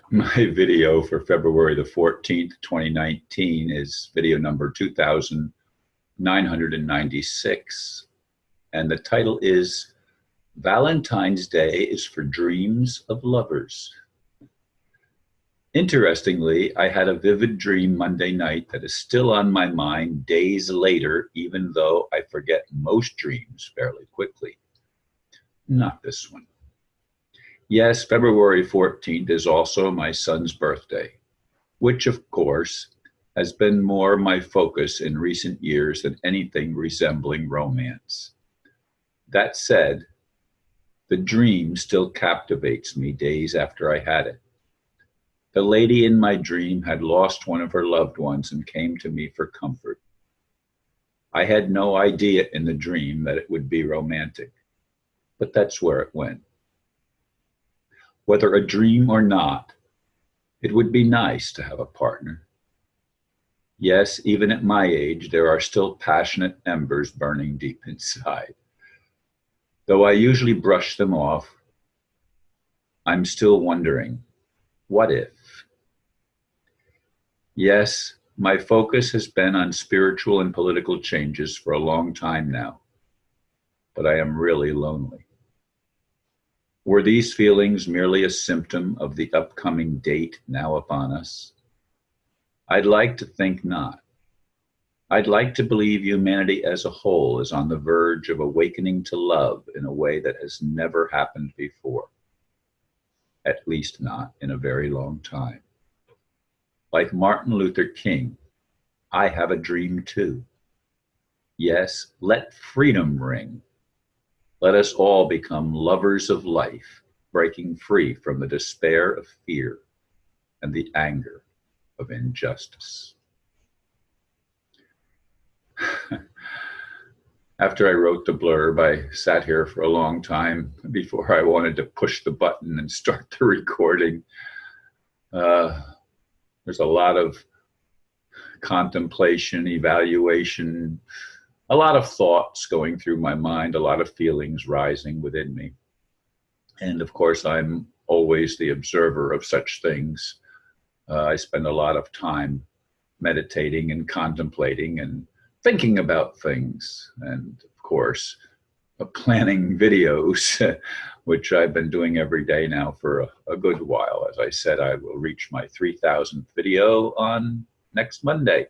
My video for February the 14th, 2019 is video number 2996. And the title is Valentine's Day is for Dreams of Lovers. Interestingly, I had a vivid dream Monday night that is still on my mind days later, even though I forget most dreams fairly quickly. Not this one. Yes, February 14th is also my son's birthday, which of course has been more my focus in recent years than anything resembling romance. That said, the dream still captivates me days after I had it. The lady in my dream had lost one of her loved ones and came to me for comfort. I had no idea in the dream that it would be romantic, but that's where it went. Whether a dream or not, it would be nice to have a partner. Yes, even at my age, there are still passionate embers burning deep inside. Though I usually brush them off, I'm still wondering, what if? Yes, my focus has been on spiritual and political changes for a long time now, but I am really lonely. Were these feelings merely a symptom of the upcoming date now upon us? I'd like to think not. I'd like to believe humanity as a whole is on the verge of awakening to love in a way that has never happened before, at least not in a very long time. Like Martin Luther King, I have a dream too. Yes, let freedom ring. Let us all become lovers of life, breaking free from the despair of fear and the anger of injustice. After I wrote the blurb, I sat here for a long time before I wanted to push the button and start the recording. There's a lot of contemplation, evaluation, a lot of thoughts going through my mind, a lot of feelings rising within me. And of course, I'm always the observer of such things. I spend a lot of time meditating and contemplating and thinking about things. And of course, planning videos, which I've been doing every day now for a good while. As I said, I will reach my 3,000th video on next Monday,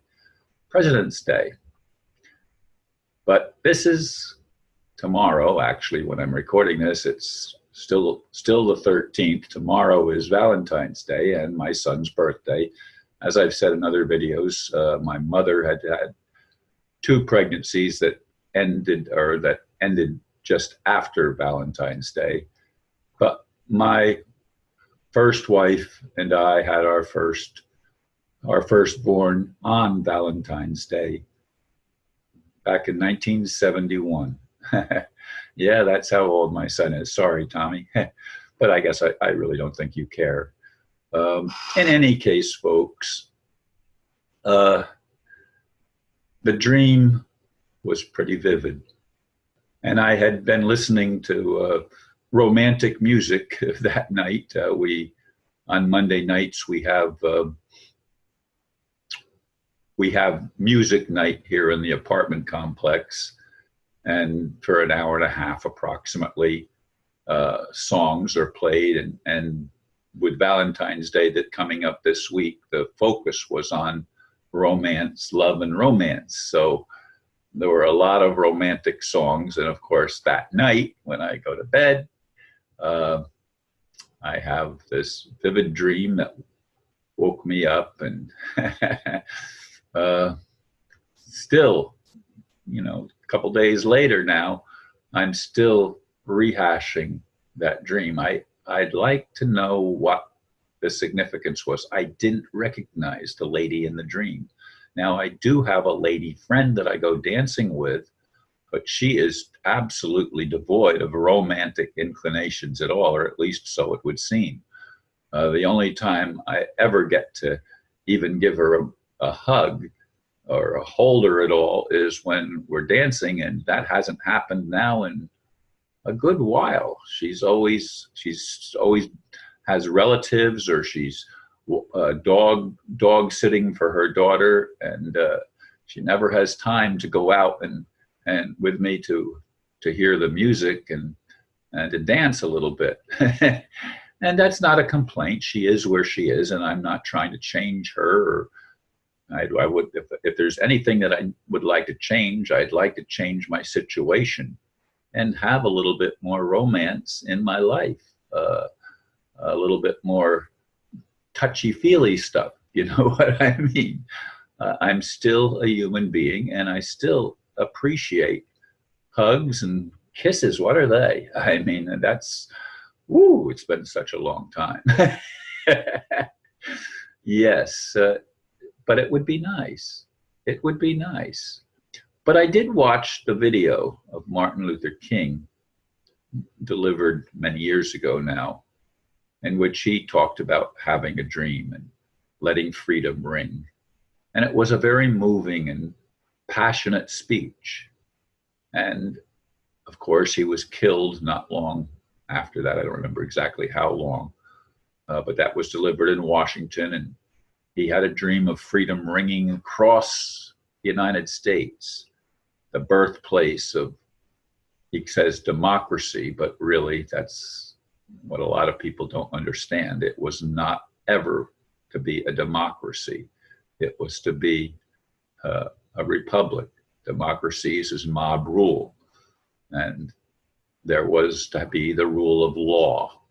President's Day. But this is tomorrow, actually, when I'm recording this, it's still the 13th. Tomorrow is Valentine's Day and my son's birthday. As I've said in other videos, my mother had had 2 pregnancies that ended just after Valentine's Day. But my first wife and I had our firstborn on Valentine's Day back in 1971. Yeah, that's how old my son is. Sorry, Tommy. But I guess I really don't think you care. In any case, folks, the dream was pretty vivid. And I had been listening to romantic music that night. On Monday nights, we have music night here in the apartment complex. And for an hour and a half approximately, songs are played. And with Valentine's Day that coming up this week, the focus was on romance, love and romance. So there were a lot of romantic songs. And of course, that night when I go to bed, I have this vivid dream that woke me up, and still, a couple days later now, I'm still rehashing that dream. I'd like to know what the significance was. I didn't recognize the lady in the dream. Now, I do have a lady friend that I go dancing with, but she is absolutely devoid of romantic inclinations at all, or at least so it would seem. The only time I ever get to even give her a hug or a hold her at all is when we're dancing, and that hasn't happened now in a good while. She's always has relatives, or she's dog sitting for her daughter, and she never has time to go out and with me to hear the music and to dance a little bit. And that's not a complaint. She is where she is, and I'm not trying to change her. Or I would, if there's anything that I would like to change, I'd like to change my situation and have a little bit more romance in my life, a little bit more touchy-feely stuff. You know what I mean? I'm still a human being, and I still appreciate hugs and kisses. What are they? I mean, that's, woo, it's been such a long time. Yes, but it would be nice. It would be nice. But I did watch the video of Martin Luther King, delivered many years ago now, in which he talked about having a dream and letting freedom ring. And it was a very moving and passionate speech. And of course, he was killed not long after that. I don't remember exactly how long, but that was delivered in Washington. And he had a dream of freedom ringing across the United States, the birthplace of, he says, democracy, but really that's what a lot of people don't understand. It was not ever to be a democracy. It was to be a republic. Democracies is mob rule. And there was to be the rule of law.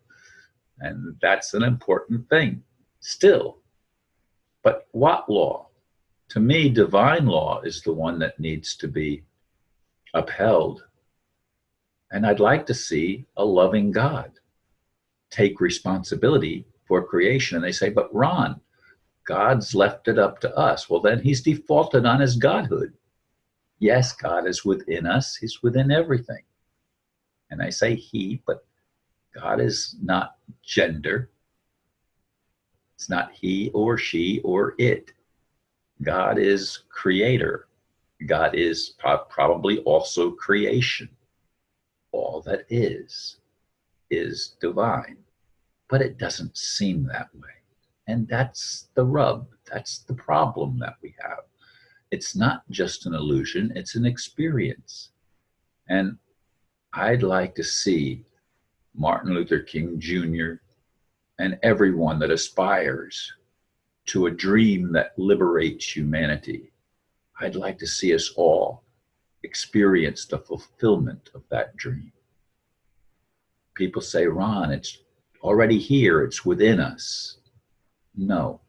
And that's an important thing still. But what law? To me, divine law is the one that needs to be upheld. And I'd like to see a loving God take responsibility for creation. And they say, but Ron, God's left it up to us. Well, then he's defaulted on his godhood. Yes, God is within us. He's within everything. And I say he, but God is not gender. It's not he or she or it. God is creator. God is probably also creation. All that is divine. But it doesn't seem that way. And that's the rub. That's the problem that we have. It's not just an illusion, it's an experience. And I'd like to see Martin Luther King Jr. and everyone that aspires to a dream that liberates humanity. I'd like to see us all experience the fulfillment of that dream. People say, Ron, it's already here, it's within us. No,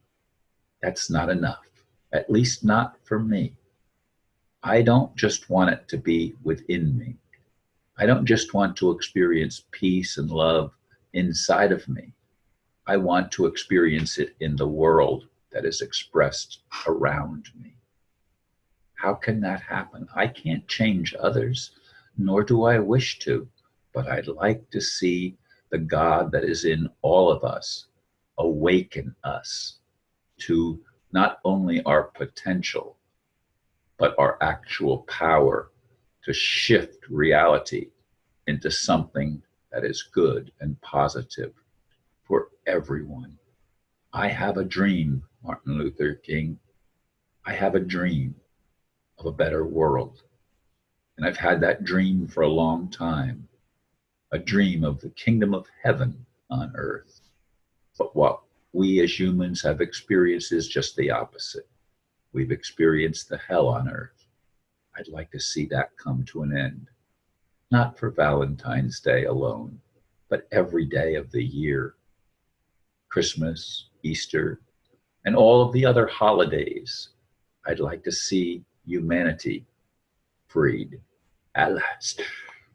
that's not enough. At least not for me. I don't just want it to be within me. I don't just want to experience peace and love inside of me. I want to experience it in the world that is expressed around me. How can that happen? I can't change others, nor do I wish to, but I'd like to see the God that is in all of us awaken us to not only our potential, but our actual power to shift reality into something that is good and positive for everyone. I have a dream, Martin Luther King. I have a dream of a better world. And I've had that dream for a long time, a dream of the kingdom of heaven on earth. But what we as humans have experienced is just the opposite. We've experienced the hell on earth. I'd like to see that come to an end. Not for Valentine's Day alone, but every day of the year. Christmas, Easter, and all of the other holidays. I'd like to see humanity freed at last.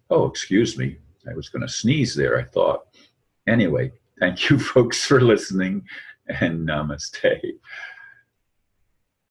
Oh, excuse me. I was going to sneeze there, I thought. Anyway, thank you folks for listening, and namaste.